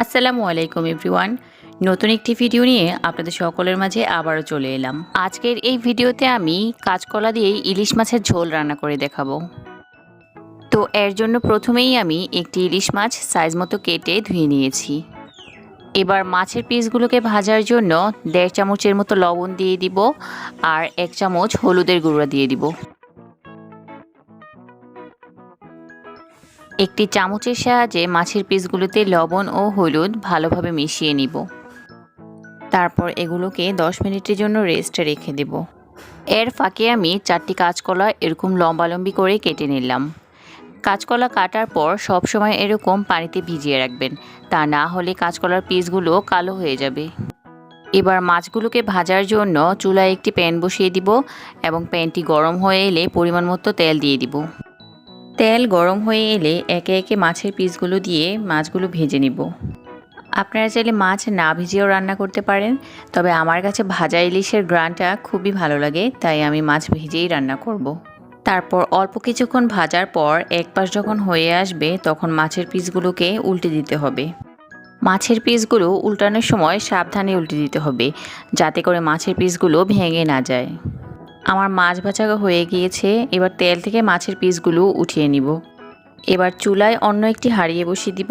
আসসালামু আলাইকুম এভরিওয়ান। নতুন একটি ভিডিও নিয়ে আপনাদের সকলের মাঝে আবারও চলে এলাম। আজকের এই ভিডিওতে আমি কাঁচকলা দিয়ে ইলিশ মাছের ঝোল রান্না করে দেখাবো। তো এর জন্য প্রথমেই আমি একটি ইলিশ মাছ সাইজ মতো কেটে ধুয়ে নিয়েছি। এবার মাছের পিসগুলোকে ভাজার জন্য 1.5 চামচের মতো লবণ দিয়ে দিব আর 1 চামচ হলুদের গুঁড়া দিয়ে দিব। একটি চামচের সাহায্যে মাছের পিসগুলোতে লবণ ও হলুদ ভালোভাবে মিশিয়ে নিব। তারপর এগুলোকে 10 মিনিটের জন্য রেস্টে রেখে দেব। এর ফাঁকে আমি 4টি কাঁচকলা এরকম লম্বালম্বি করে কেটে নিলাম। কাঁচকলা কাটার পর সবসময় এরকম পানিতে ভিজিয়ে রাখবেন, তা না হলে কাঁচকলার পিসগুলো কালো হয়ে যাবে। এবার মাছগুলোকে ভাজার জন্য চুলায় একটি প্যান বসিয়ে দিব এবং প্যানটি গরম হয়ে এলে পরিমাণ মতো তেল দিয়ে দিব। তেল গরম হয়ে এলে একে একে মাছের পিসগুলো দিয়ে মাছগুলো ভেজে নিব। আপনারা চাইলে মাছ না ভিজিয়েও রান্না করতে পারেন, তবে আমার কাছে ভাজা ইলিশের গ্রানটা খুবই ভালো লাগে, তাই আমি মাছ ভেজেই রান্না করব। তারপর অল্প কিছুক্ষণ ভাজার পর এক পাশ যখন হয়ে আসবে তখন মাছের পিসগুলোকে উল্টে দিতে হবে। মাছের পিসগুলো উল্টানোর সময় সাবধানে উল্টে দিতে হবে, যাতে করে মাছের পিসগুলো ভেঙে না যায়। আমার মাছ ভাজা হয়ে গিয়েছে, এবার তেল থেকে মাছের পিসগুলো উঠিয়ে নিব। এবার চুলায় অন্য একটি হাঁড়িয়ে বসিয়ে দিব।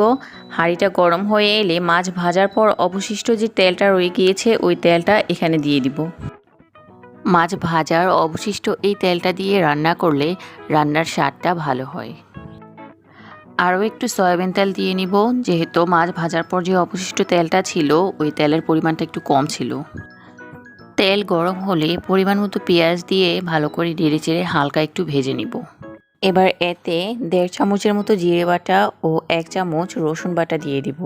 হাঁড়িটা গরম হয়ে এলে মাছ ভাজার পর অবশিষ্ট যে তেলটা রয়ে গিয়েছে ওই তেলটা এখানে দিয়ে দিব। মাছ ভাজার অবশিষ্ট এই তেলটা দিয়ে রান্না করলে রান্নার স্বাদটা ভালো হয়। আরও একটু সয়াবিন তেল দিয়ে নিব, যেহেতু মাছ ভাজার পর যে অবশিষ্ট তেলটা ছিল ওই তেলের পরিমাণটা একটু কম ছিল। তেল গরম হলে পরিমাণ মতো পেঁয়াজ দিয়ে ভালো করে নেড়েচেড়ে হালকা একটু ভেজে নিব। এবার এতে 1.5 চামচের মতো জিরে বাটা ও 1 চামচ রসুন বাটা দিয়ে দিব।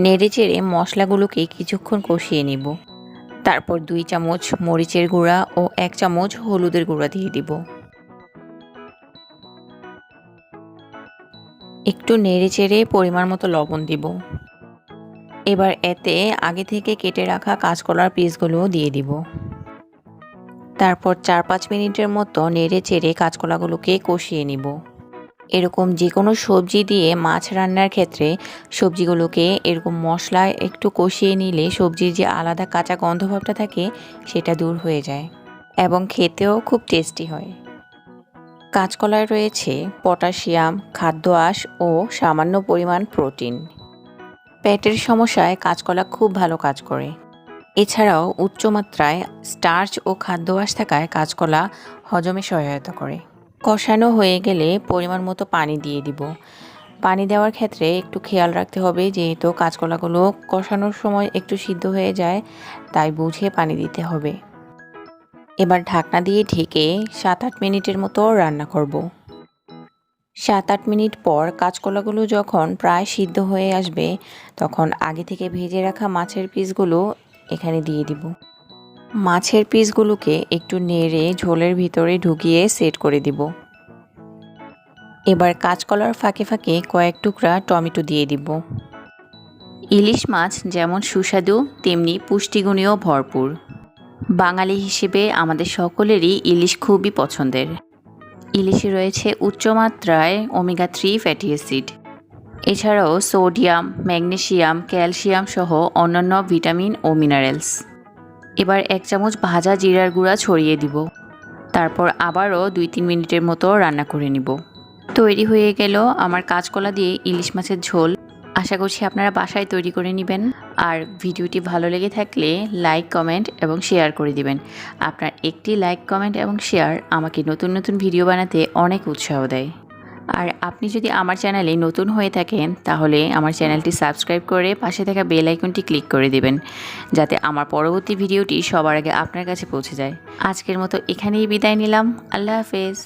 নেড়েচেড়ে মশলাগুলোকে কিছুক্ষণ কষিয়ে নিব। তারপর 2 চামচ মরিচের গুঁড়া ও 1 চামচ হলুদের গুঁড়া দিয়ে দিব। একটু নেড়েচেড়ে পরিমাণ মতো লবণ দিব। এবার এতে আগে থেকে কেটে রাখা কাঁচকলার পিসগুলো দিয়ে দিব। তারপর 4-5 মিনিটের মতো নেড়ে চেড়ে কাঁচকলাগুলোকে কষিয়ে নিব। এরকম যে কোনো সবজি দিয়ে মাছ রান্নার ক্ষেত্রে সবজিগুলোকে এরকম মশলায় একটু কষিয়ে নিলে সবজির যে আলাদা কাঁচা গন্ধভাবটা থাকে সেটা দূর হয়ে যায় এবং খেতেও খুব টেস্টি হয়। কাঁচকলায় রয়েছে পটাশিয়াম, খাদ্য আঁশ ও সামান্য পরিমাণ প্রোটিন। পেটের সমস্যায় কাঁচকলা খুব ভালো কাজ করে। এছাড়াও উচ্চমাত্রায় স্টার্চ ও খাদ্য আঁশ থাকায় কাঁচকলা হজমে সহায়তা করে। কষানো হয়ে গেলে পরিমাণ মতো পানি দিয়ে দিব। পানি দেওয়ার ক্ষেত্রে একটু খেয়াল রাখতে হবে, যেহেতু কাঁচকলাগুলো কষানোর সময় একটু সিদ্ধ হয়ে যায়, তাই বুঝে পানি দিতে হবে। এবার ঢাকনা দিয়ে ঢেকে 7-8 মিনিটের মতো রান্না করব। 7-8 মিনিট পর কাঁচকলাগুলো যখন প্রায় সিদ্ধ হয়ে আসবে তখন আগে থেকে ভেজে রাখা মাছের পিসগুলো এখানে দিয়ে দিব। মাছের পিসগুলোকে একটু নেড়ে ঝোলের ভিতরে ঢুকিয়ে সেট করে দিব। এবার কাঁচকলার ফাঁকে ফাঁকে কয়েক টুকরা টমেটো দিয়ে দিব। ইলিশ মাছ যেমন সুস্বাদু তেমনি পুষ্টিগুণেও ভরপুর। বাঙালি হিসেবে আমাদের সকলেরই ইলিশ খুবই পছন্দের। ইলিশে রয়েছে উচ্চমাত্রায় ওমেগা 3 ফ্যাটি অ্যাসিড। এছাড়াও সোডিয়াম, ম্যাগনেসিয়াম, ক্যালসিয়াম সহ অন্যান্য ভিটামিন ও মিনারেলস। এবার 1 চামচ ভাজা জিরার গুঁড়া ছড়িয়ে দিব। তারপর আবারও 2-3 মিনিটের মতো রান্না করে নিব। তৈরি হয়ে গেল আমার কাঁচকলা দিয়ে ইলিশ মাছের ঝোল। আশা করছি আপনারা বাসায় তৈরি করে নেবেন। আর ভিডিওটি ভালো লেগে থাকলে লাইক, কমেন্ট এবং শেয়ার করে দিবেন। আপনার একটি লাইক, কমেন্ট এবং শেয়ার আমাকে নতুন নতুন ভিডিও বানাতে অনেক উৎসাহ দেয়। আর আপনি যদি আমার চ্যানেলে নতুন হয়ে থাকেন তাহলে আমার চ্যানেলটি সাবস্ক্রাইব করে পাশে থাকা বেল আইকনটি ক্লিক করে দিবেন, যাতে আমার পরবর্তী ভিডিওটি সবার আগে আপনার কাছে পৌঁছে যায়। আজকের মতো এখানেই বিদায় নিলাম। আল্লাহ হাফেজ।